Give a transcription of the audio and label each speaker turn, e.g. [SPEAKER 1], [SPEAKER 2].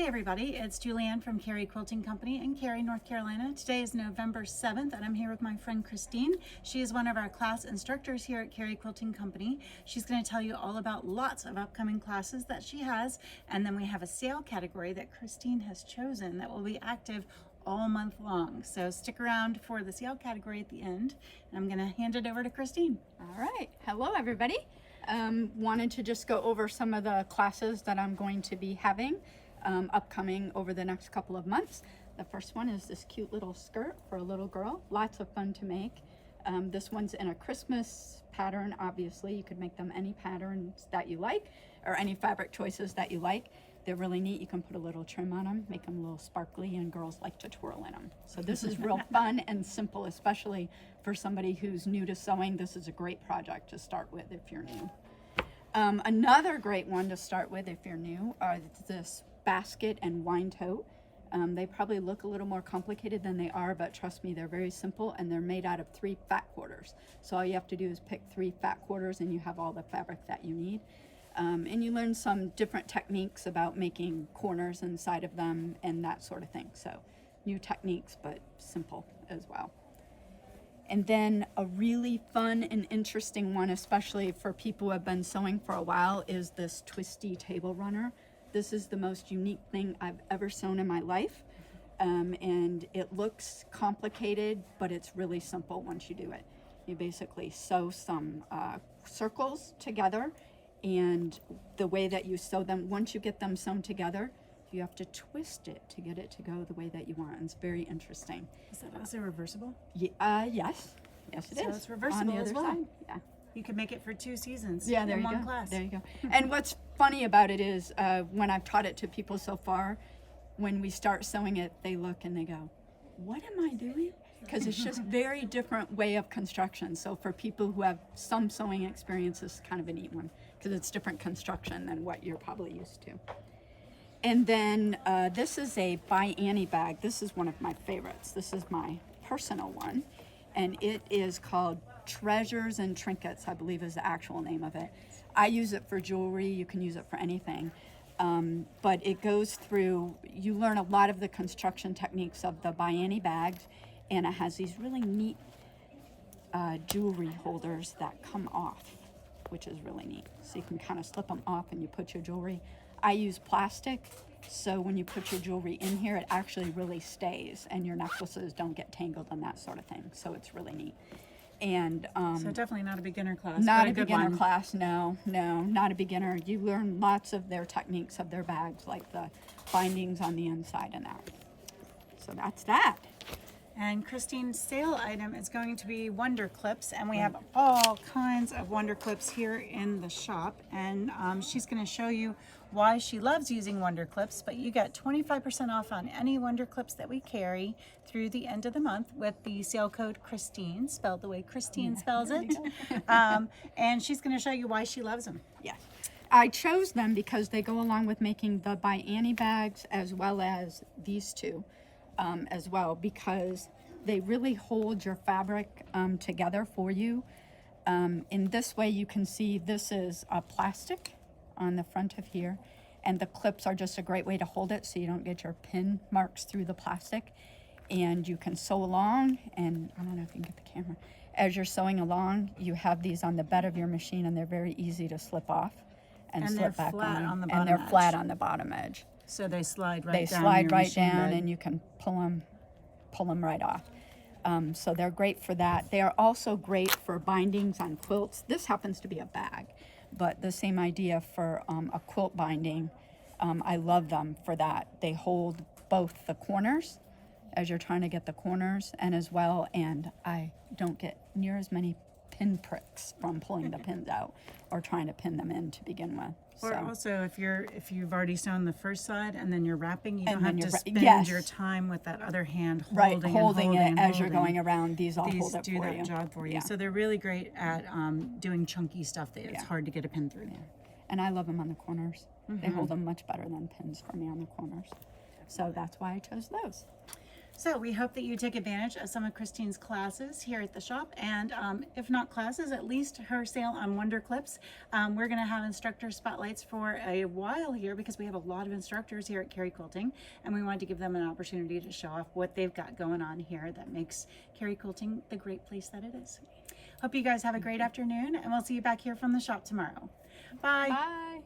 [SPEAKER 1] Hey everybody, it's Julianne from Cary Quilting Company in Cary, North Carolina. Today is November 7th and I'm here with my friend Kristene. She is one of our class instructors here at Cary Quilting Company. She's going to tell you all about lots of upcoming classes that she has, and then we have a sale category that Kristene has chosen that will be active all month long. So stick around for the sale category at the end, and I'm going to hand it over to Kristene.
[SPEAKER 2] All right, hello everybody. Wanted to just go over some of the classes that I'm going to be having upcoming over the next couple of months. The first one is this cute little skirt for a little girl, lots of fun to make. This one's in a Christmas pattern. Obviously you could make them any patterns that you like or any fabric choices that you like. They're really neat. You can put a little trim on them, make them a little sparkly, and girls like to twirl in them. So this is real fun and simple, especially for somebody who's new to sewing. This is a great project to start with if you're new. Another great one to start with if you're new are this basket and wine tote. They probably look a little more complicated than they are, but trust me, they're very simple, and they're made out of 3 fat quarters. So all you have to do is pick 3 fat quarters and you have all the fabric that you need. And you learn some different techniques about making corners inside of them and that sort of thing. So new techniques, but simple as well. And then a really fun and interesting one, especially for people who have been sewing for a while, is this Twisty table runner. This is the most unique thing I've ever sewn in my life. And it looks complicated, but it's really simple once you do it. You basically sew some circles together, and the way that you sew them, once you get them sewn together, you have to twist it to get it to go the way that you want. And it's very interesting.
[SPEAKER 1] Is that also reversible?
[SPEAKER 2] Yeah, yes it is.
[SPEAKER 1] So it's reversible
[SPEAKER 2] on the
[SPEAKER 1] as
[SPEAKER 2] other
[SPEAKER 1] well.
[SPEAKER 2] side. Yeah.
[SPEAKER 1] You can make it for 2 seasons
[SPEAKER 2] Yeah, there
[SPEAKER 1] in
[SPEAKER 2] you
[SPEAKER 1] one
[SPEAKER 2] go.
[SPEAKER 1] class.
[SPEAKER 2] There you go. And what's funny about it is when I've taught it to people so far, when we start sewing it, they look and they go, "What am I doing?" Because it's just very different way of construction. So for people who have some sewing experience, it's kind of a neat one because it's different construction than what you're probably used to. And then this is a Bayani bag. This is one of my favorites. This is my personal one, and it is called Treasures and Trinkets, I believe is the actual name of it. I use it for jewelry. You can use it for anything. But it goes through, you learn a lot of the construction techniques of the Bayani bags, and it has these really neat jewelry holders that come off, which is really neat. So you can kind of slip them off and you put your jewelry. I use plastic, so when you put your jewelry in here, it actually really stays and your necklaces don't get tangled and that sort of thing. So it's really neat. And
[SPEAKER 1] So definitely not a beginner class.
[SPEAKER 2] not
[SPEAKER 1] but
[SPEAKER 2] a
[SPEAKER 1] good
[SPEAKER 2] beginner
[SPEAKER 1] one.
[SPEAKER 2] class, no, not a beginner. You learn lots of their techniques of their bags, like the bindings on the inside and that. So that's that.
[SPEAKER 1] And Kristene's sale item is going to be Wonder Clips, and we have all kinds of Wonder Clips here in the shop, and she's going to show you why she loves using Wonder Clips. But you get 25% off on any Wonder Clips that we carry through the end of the month with the sale code Kristene, spelled the way Kristene spells it. And she's going to show you why she loves them.
[SPEAKER 2] Yes. I chose them because they go along with making the Bayani bags as well as these two as well, because they really hold your fabric together for you. In this way you can see this is a plastic on the front of here, and the clips are just a great way to hold it so you don't get your pin marks through the plastic. And you can sew along, and I don't know if you can get the camera. As you're sewing along, you have these on the bed of your machine, and they're very easy to slip off and slip back on. And they're flat on the bottom edge.
[SPEAKER 1] So they slide right
[SPEAKER 2] They
[SPEAKER 1] down.
[SPEAKER 2] slide
[SPEAKER 1] your
[SPEAKER 2] right
[SPEAKER 1] machine
[SPEAKER 2] down,
[SPEAKER 1] bed.
[SPEAKER 2] and you can pull them right off. So they're great for that. They are also great for bindings on quilts. This happens to be a bag, but the same idea for a quilt binding. I love them for that. They hold both the corners as you're trying to get the corners, and as well, and I don't get near as many pin pricks from pulling the pins out or trying to pin them in to begin with.
[SPEAKER 1] Or
[SPEAKER 2] So.
[SPEAKER 1] also, if you've already sewn the first side and then you're wrapping, you don't
[SPEAKER 2] then
[SPEAKER 1] have to
[SPEAKER 2] you're
[SPEAKER 1] spend
[SPEAKER 2] yes.
[SPEAKER 1] your time with that other hand
[SPEAKER 2] Right,
[SPEAKER 1] holding
[SPEAKER 2] it
[SPEAKER 1] and
[SPEAKER 2] as you're
[SPEAKER 1] holding.
[SPEAKER 2] going around. These all
[SPEAKER 1] These
[SPEAKER 2] hold it
[SPEAKER 1] do
[SPEAKER 2] for
[SPEAKER 1] that
[SPEAKER 2] you.
[SPEAKER 1] job for you.
[SPEAKER 2] Yeah.
[SPEAKER 1] So they're really great at doing chunky stuff that it's
[SPEAKER 2] Yeah.
[SPEAKER 1] hard to get a pin through.
[SPEAKER 2] Yeah. And I love them on the corners. They hold them much better than pins for me on the corners. So that's why I chose those.
[SPEAKER 1] So we hope that you take advantage of some of Kristene's classes here at the shop, and if not classes, at least her sale on Wonder Clips. We're going to have instructor spotlights for a while here because we have a lot of instructors here at Cary Quilting, and we wanted to give them an opportunity to show off what they've got going on here that makes Cary Quilting the great place that it is. Hope you guys have a great afternoon, and we'll see you back here from the shop tomorrow. Bye.
[SPEAKER 2] Bye.